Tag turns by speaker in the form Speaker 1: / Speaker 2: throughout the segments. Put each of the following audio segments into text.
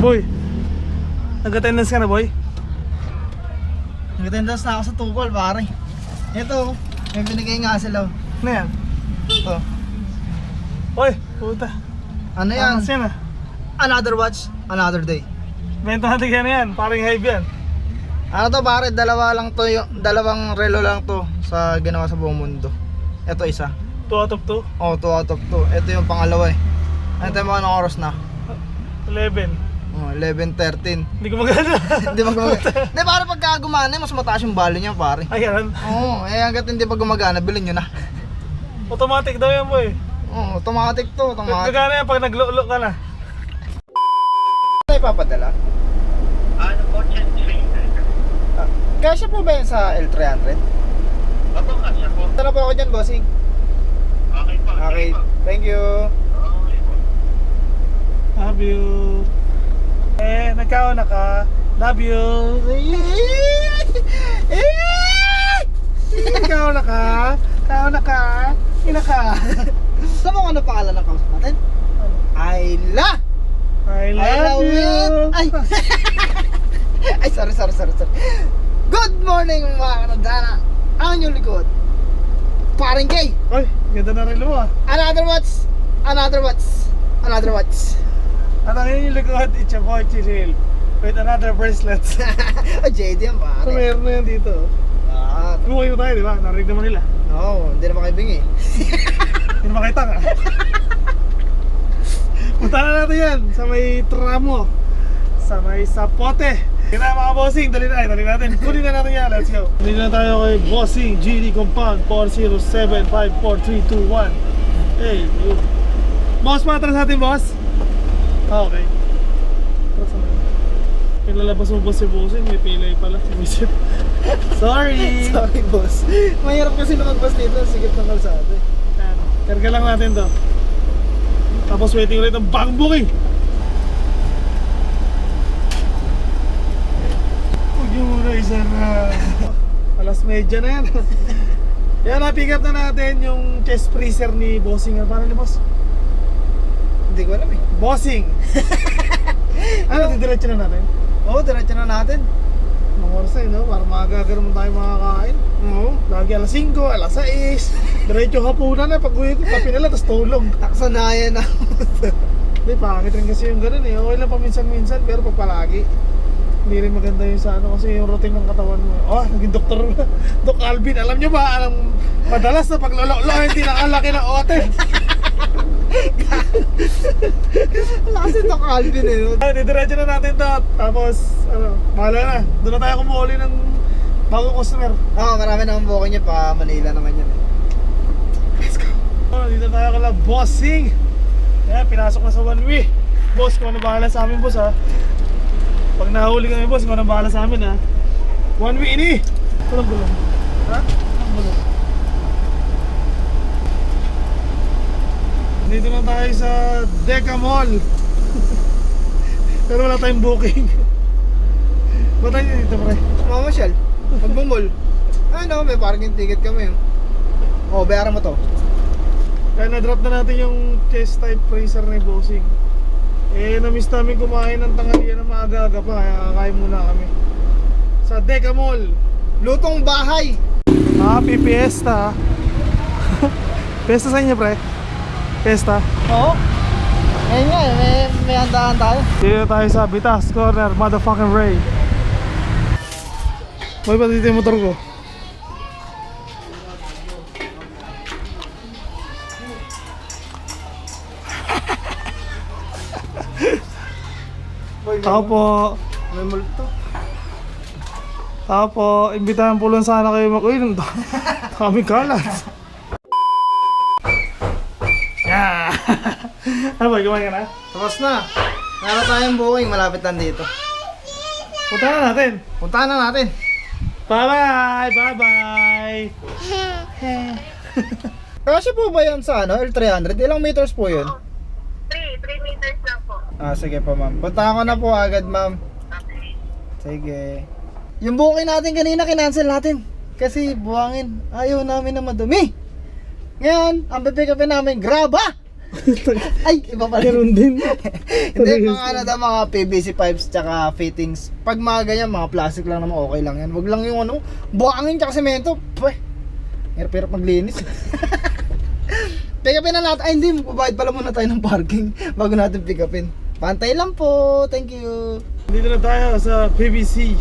Speaker 1: Boy, nag-attendance ka na, boy?
Speaker 2: Nag-attendance na ako sa tukol, pare. Ito, may binigay nga sila.
Speaker 1: Ano yan?
Speaker 2: Ito.
Speaker 1: Boy, puta.
Speaker 2: Ano yan?
Speaker 1: Ano yan ah?
Speaker 2: Another watch, another day.
Speaker 1: Benta natin yan, parang hype yan.
Speaker 2: Ano to pare, dalawang relo lang to sa ginawa sa buong mundo. Ito isa.
Speaker 1: 2 out of 2?
Speaker 2: Oh, 2 out of 2. Ito yung pangalawa eh. Ano tayo mga anong oras na?
Speaker 1: 11.
Speaker 2: Oh, 11:13.
Speaker 1: Hindi ko magana.
Speaker 2: Hindi magumagana. Hindi, para pagka gumana, mas mataas yung value niya pare.
Speaker 1: Ay, ganun.
Speaker 2: Oo, hanggat hindi pa gumagana, bilhin nyo na.
Speaker 1: Automatic daw yan, boy.
Speaker 2: Oo, automatic to, automatic.
Speaker 1: Gagana yan pag naglo-lo ka na.
Speaker 2: Ano ipapadala?
Speaker 3: Ano po, Chen 3?
Speaker 2: Kasya po ba yan sa L300?
Speaker 3: Opo, kasya po.
Speaker 2: Tara po ako dyan, bossing.
Speaker 3: Okay po.
Speaker 2: Okay, thank you.
Speaker 3: Okay po.
Speaker 1: Love you. Nagkaon na ka. Love you. Nagkaon na ka. Kaon na ka. Ina ka.
Speaker 2: Saan mo ano pangalan ng kaus natin? Ayla!
Speaker 1: I love you.
Speaker 2: Ay! Ay, sorry. Good morning mga kanadana. Ang inyong likod. Paring gay.
Speaker 1: Ay, ganda na rin mo ah.
Speaker 2: Another watch.
Speaker 1: At ang inyong likod, it's your boy Chiril. With another bracelet.
Speaker 2: Ay, JD yan
Speaker 1: So
Speaker 2: pare.
Speaker 1: meron na yan dito. Bumukay mo tayo, di ba? Narinig naman nila.
Speaker 2: No, hindi naman kayo bingi.
Speaker 1: Hindi naman kita ka. Punta na natin yan sa may tramo. Sa may sapote. Kaya na mga bossing, dali natin. Kunin na natin yan, let's go. Dali na tayo kay Bossing GD Compound 4075431. Hey, yun. Boss, matras natin, boss? Okay. Tras na. Pinalabas mo boss si Bossing, may pilay pala. Isip. Sorry!
Speaker 2: Sorry boss. Mahirap kasi lumagpas dito. Sigit ng kalsada.
Speaker 1: Yan. Karga lang natin to. Tapos waiting ulit ang bagong booking. Huwag nyo muna isa na alas medya na yan. Yan, na-pick up na natin yung chest freezer ni Bossing. Paano ni boss?
Speaker 2: Hindi ko alam eh.
Speaker 1: Bossing! Ano, didiretso na natin?
Speaker 2: Oo, diretso na natin.
Speaker 1: Mga oras na yun, no? Para maaga naman tayo makakain.
Speaker 2: Oo.
Speaker 1: Lagi alas 5, alas 6. Diretso hapunan na. Pag uwi ko, kape na lang, tapos tulog.
Speaker 2: Taksanayan na.
Speaker 1: Hindi, pangit rin kasi yung ganun eh. Okay lang paminsan-minsan, pero pag palagi, hindi rin maganda yung sa ano kasi yung routine ng katawan mo. Oh, naging doktor na. Doc Alvin, alam nyo ba, madalas na paglolo-lo, hindi nakalaki ng ote.
Speaker 2: Wala kasi Doc Alvin eh. No?
Speaker 1: Didiretso na natin to. Tapos, bahala na. Doon na tayo kumuuli ng bagong customer.
Speaker 2: Oo, marami naman booking niya pa Manila naman yan eh.
Speaker 1: Let's go. Dito tayo kala Bossing. Ayan, pinasok na sa one way. Boss, kung ano bahala sa amin, boss ha. Pag nahuli kami, boss, kung ano bahala sa amin ha. One way ini. Walang gulong. Ha? Walang gulong. Dito lang tayo sa Deca Mall. Pero wala tayong booking. Ba't tayo dito, pre?
Speaker 2: Mamasyal. Magbumol. Ano, may parking ticket kami. Oh, bayaran mo to.
Speaker 1: Kaya na-drop na natin yung chest type freezer ni Bossing. Na-miss namin kumain ng tanghalian na maaga-aga pa. Kaya kakain muna kami sa Deca Mall.
Speaker 2: Lutong bahay.
Speaker 1: Happy Fiesta. Fiesta sa inyo, pre? Fiesta.
Speaker 2: Oo. Ngayon nga, may handaan tayo.
Speaker 1: Dito tayo sa Bitas Corner, motherfucking Ray. Boy, ba't dito yung motor ko? Tao po.
Speaker 2: May multo.
Speaker 1: Tao po. Imbitahan po lang sana kayo mag-uwi ng daming kalat. Yeah. Ano ba, kumain ka na?
Speaker 2: Tapos na. Meron tayong booking, malapit lang dito.
Speaker 1: Punta na natin.
Speaker 2: Puntahan na natin.
Speaker 1: Bye-bye! Bye-bye!
Speaker 2: Kasi po ba yan sa ano, L300? Ilang meters po yun?
Speaker 3: 3 meters lang po.
Speaker 2: Sige po ma'am. Puntahan ko na po agad ma'am.
Speaker 3: Okay.
Speaker 2: Sige. Yung booking natin kanina, kinancel natin. Kasi buhangin. Ayaw namin na madumi. Ngayon, ang pipick upin namin, graba! Ay, iba pala.
Speaker 1: Ganun din.
Speaker 2: Hindi, mga ano daw, mga PVC pipes tsaka fittings. Pag mga ganyan, mga plastic lang naman, okay lang yan. Wag lang yung ano, buhangin tsaka semento. Pweh, hirap maglinis. Pick upin na natin. Ay, hindi, magbabayad pala muna tayo ng parking bago natin pick upin. Pantay lang po, thank you.
Speaker 1: Dito na tayo sa PVC.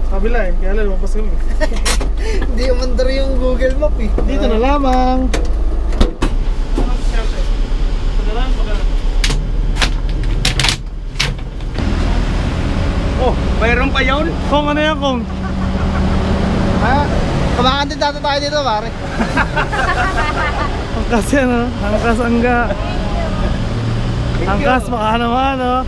Speaker 1: Sabi lang kaya lang lumabas kami.
Speaker 2: Hindi umandar yung Google Map eh.
Speaker 1: Dito na lamang. Ito na lang,
Speaker 2: Oh, mayroon pa yun?
Speaker 1: Kung ano yan, kung
Speaker 2: Ha? Kumakantidado tayo dito, pare.
Speaker 1: angkas yan, oh. Angkas angga. Angkas, baka naman, oh.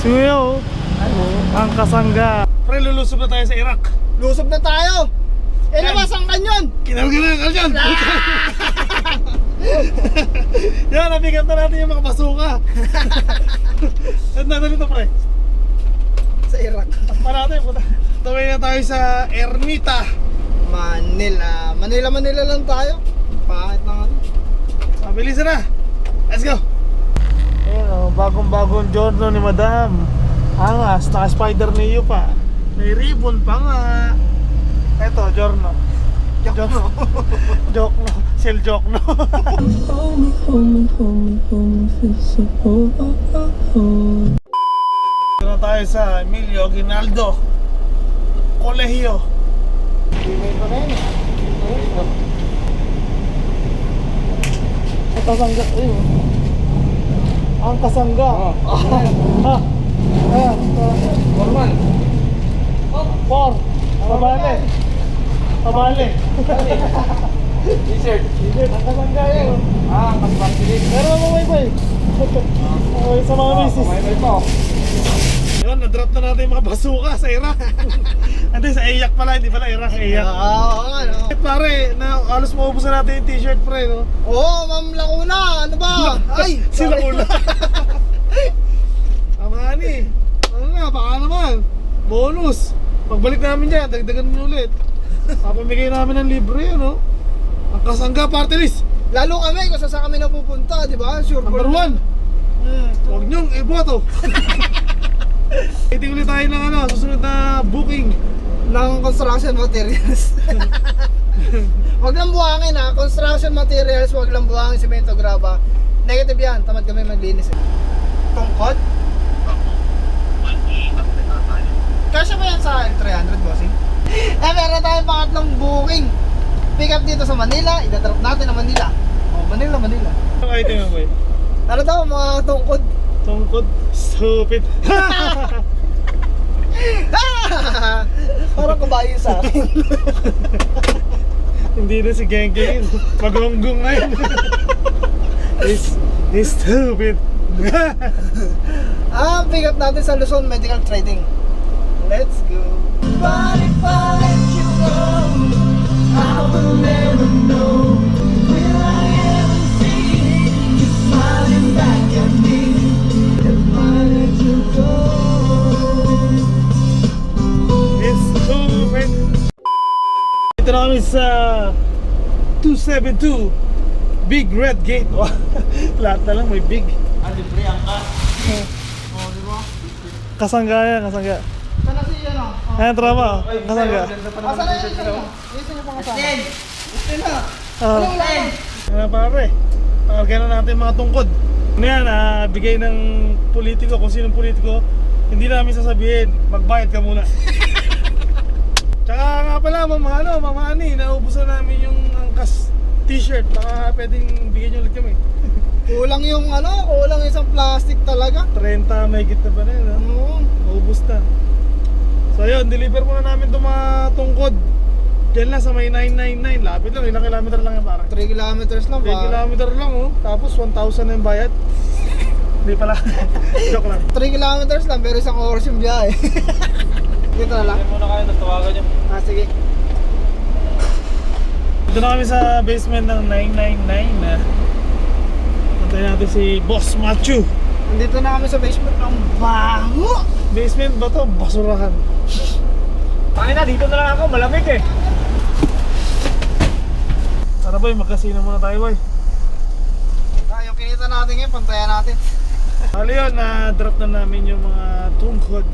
Speaker 1: Suyo, oh. Angkas angga. Pre, lulusob na tayo sa Iraq.
Speaker 2: Lusob na tayo! Eh, labas ang kanyon!
Speaker 1: Kinalga na ka dyan. Yan, nabigat na natin yung mga basuka. At nandito, pre.
Speaker 2: Sa Iraq.
Speaker 1: Pa natin, puta. Tawin na tayo sa Ermita.
Speaker 2: Manila. Manila lang tayo. Pangit na ano.
Speaker 1: Bilisan na. Let's go. Ayan, oh, bagong-bagong giorno ni Madam. Angas, naka-spider niyo pa. May ribbon pa nga. Eto, giorno.
Speaker 2: Joke no.
Speaker 1: Joke no. Sel joke no. Dito na tayo sa Emilio Aguinaldo Colegio.
Speaker 2: Email ko na yun.
Speaker 1: Ang kasangga. Ayun. Ang kasangga. Ha? Ayan.
Speaker 2: Formal.
Speaker 1: Por. Pabale. Pabale.
Speaker 2: T-shirt.
Speaker 1: Ang kasangga yun.
Speaker 2: Kapasilit.
Speaker 1: Meron mo wifi. Okay, sa mga misis.
Speaker 2: po.
Speaker 1: Yun, na-drop na natin yung mga basuka sa Iraq. Hindi, sa Ayak pala, hindi pala Iraq, Ayak.
Speaker 2: Oo, ano.
Speaker 1: Pare, na halos maubusan natin yung t-shirt, pre, no?
Speaker 2: Oo, Ma'am Lacuna. Ano ba? Ay,
Speaker 1: Sila
Speaker 2: sorry.
Speaker 1: una. Tama ni. Ano na, baka naman. Bonus. Pagbalik namin dyan, dagdagan mo ulit. Papamigay namin ng libre, no? Ang kasangga party list.
Speaker 2: Lalo kami kung saan kami napupunta, di ba? Sure
Speaker 1: Number 1. Huwag niyong iboto. Iting ulit tayo ng ano, susunod na booking.
Speaker 2: ng construction materials. Wag lang buhangin ha, construction materials, wag lang buhangin, semento, graba. Negative yan, tamad kami maglinis eh. Tungkod? Kasya ba yan sa L300, bossing? Meron tayong pangatlong booking. Pick up dito sa Manila, idadrop natin na Manila. Oh, Manila.
Speaker 1: Ang item mo ba?
Speaker 2: Ano daw, mga tungkod?
Speaker 1: Tungkod? Stupid.
Speaker 2: Parang kabayo sa akin.
Speaker 1: Hindi na si Gengging. Magonggong ngayon. He's stupid.
Speaker 2: Pick up natin sa Luzon Medical Trading. Let's go. But if I let you go, I will never know. Will I ever see you smiling back at me? If I let you go.
Speaker 1: He's stupid. Ito na kami sa 272 Big Red Gate. Lahat na lang may big.
Speaker 2: Libre ang kas. Oh, di ba?
Speaker 1: Kasangga yan, kasangga.
Speaker 2: Sana si ano?
Speaker 1: Ayan, trama. Kasangga.
Speaker 2: Asan na yung isa nyo? Yung isa nyo pang kasama? Gusto na.
Speaker 1: Ah.
Speaker 2: Anong lang?
Speaker 1: Ano pare? Pagkakagyan na natin mga tungkod. Ano yan, bigay ng politiko, kung sinong politiko, hindi namin sasabihin, magbayad ka muna. Tsaka nga pala, mga ani, naubusan namin yung angkas t-shirt, baka pwedeng bigyan nyo ulit kami.
Speaker 2: Kulang yung kulang isang plastic talaga.
Speaker 1: 30 may git na pa rin,
Speaker 2: Oo.
Speaker 1: naubos na. So yun, deliver muna namin itong mga tungkod. Diyan lang sa may 999, lapit lang, ilang kilometer lang yan parang.
Speaker 2: 3 kilometers lang
Speaker 1: 3
Speaker 2: ba?
Speaker 1: kilometer lang oh, tapos 1,000 na yung bayad. Hindi pala, joke lang.
Speaker 2: 3 kilometers lang pero isang oras yung biyahe. Dito na lang.
Speaker 1: Muna kayo, natawagan nyo.
Speaker 2: Sige.
Speaker 1: Dito na kami sa basement ng 999 na. Antayin natin si Boss Machu.
Speaker 2: Nandito na kami sa basement ng baho.
Speaker 1: Basement ba to? Basurahan.
Speaker 2: Pangin na, dito na lang ako, malamig eh.
Speaker 1: Tara boy, magkasino muna tayo boy.
Speaker 2: kinita natin ngayon, pantayan natin.
Speaker 1: Hali yun, na-drop na namin yung mga tungkod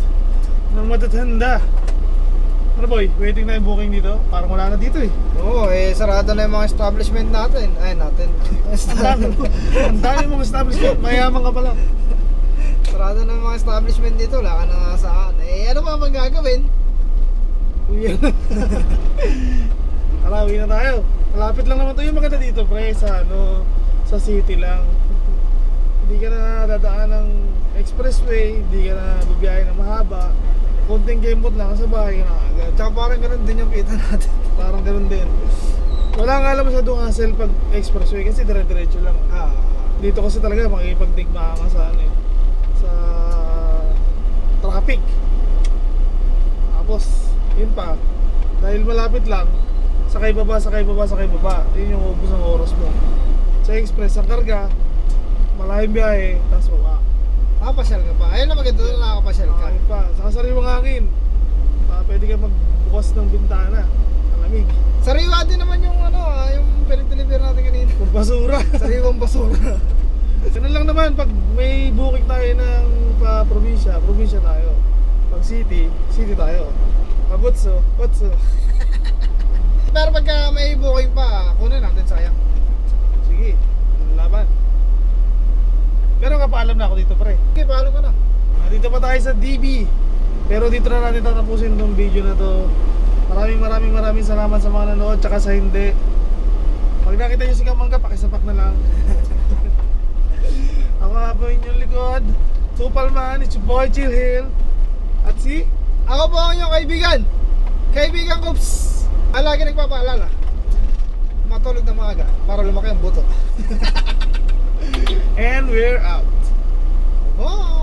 Speaker 1: ng matatanda. Ano boy, waiting na yung booking dito? Parang wala na dito eh.
Speaker 2: Oo, sarado na yung mga establishment natin. Ay, natin.
Speaker 1: Ang dami mong establishment, mayaman ka pala.
Speaker 2: Sarado na yung mga establishment dito, wala ka na nga saan. Ano pa bang gagawin?
Speaker 1: Uwi na. Tara, uwi na tayo. Malapit lang naman to yung maganda dito, pre, sa city lang. Hindi ka na dadaan ng expressway, hindi ka na bibiyahe na mahaba. Konting gamebot lang sa bahay ka na agad.
Speaker 2: Tsaka parang ganun din yung kita natin.
Speaker 1: Parang ganun din. Wala nga alam masyadong hassle pag expressway kasi dire-diretso lang. Dito kasi talaga makikipagdigmaan ka sa sa traffic. Tapos, yun pa, dahil malapit lang, sakay baba. Yun yung ubos ng oras mo. Sa express, ang karga, malayong biyahe, tapos baba.
Speaker 2: Pasyal ka pa. Ayun na maganda doon, nakakapasyal ka.
Speaker 1: Ayun pa, sa sariwang hangin, pwede ka magbukas ng bintana, malamig.
Speaker 2: Sariwa din naman yung yung pinag-deliver natin kanina.
Speaker 1: Kung basura.
Speaker 2: Sariwang basura.
Speaker 1: Ganun lang naman, pag may booking tayo ng probinsya tayo. Pag city tayo. Pag butso.
Speaker 2: Pero pagka may booking pa, kunin natin, sayang.
Speaker 1: Sige, laban. Pero kapaalam na ako dito, pre.
Speaker 2: Okay, paalam ka na.
Speaker 1: Dito pa tayo sa DB. Pero dito na natin tatapusin itong video na to. Maraming salamat sa mga nanood, tsaka sa hindi. Pag nakita nyo si Kamangga, pakisapak na lang. Ako nga po inyong likod, Tupalman, it's your boy Chill Hill. At si
Speaker 2: Ako po ang inyong kaibigan ko. Lagi nagpapaalala, matulog na maaga para lumaki ang buto.
Speaker 1: and we're out.
Speaker 2: Bye!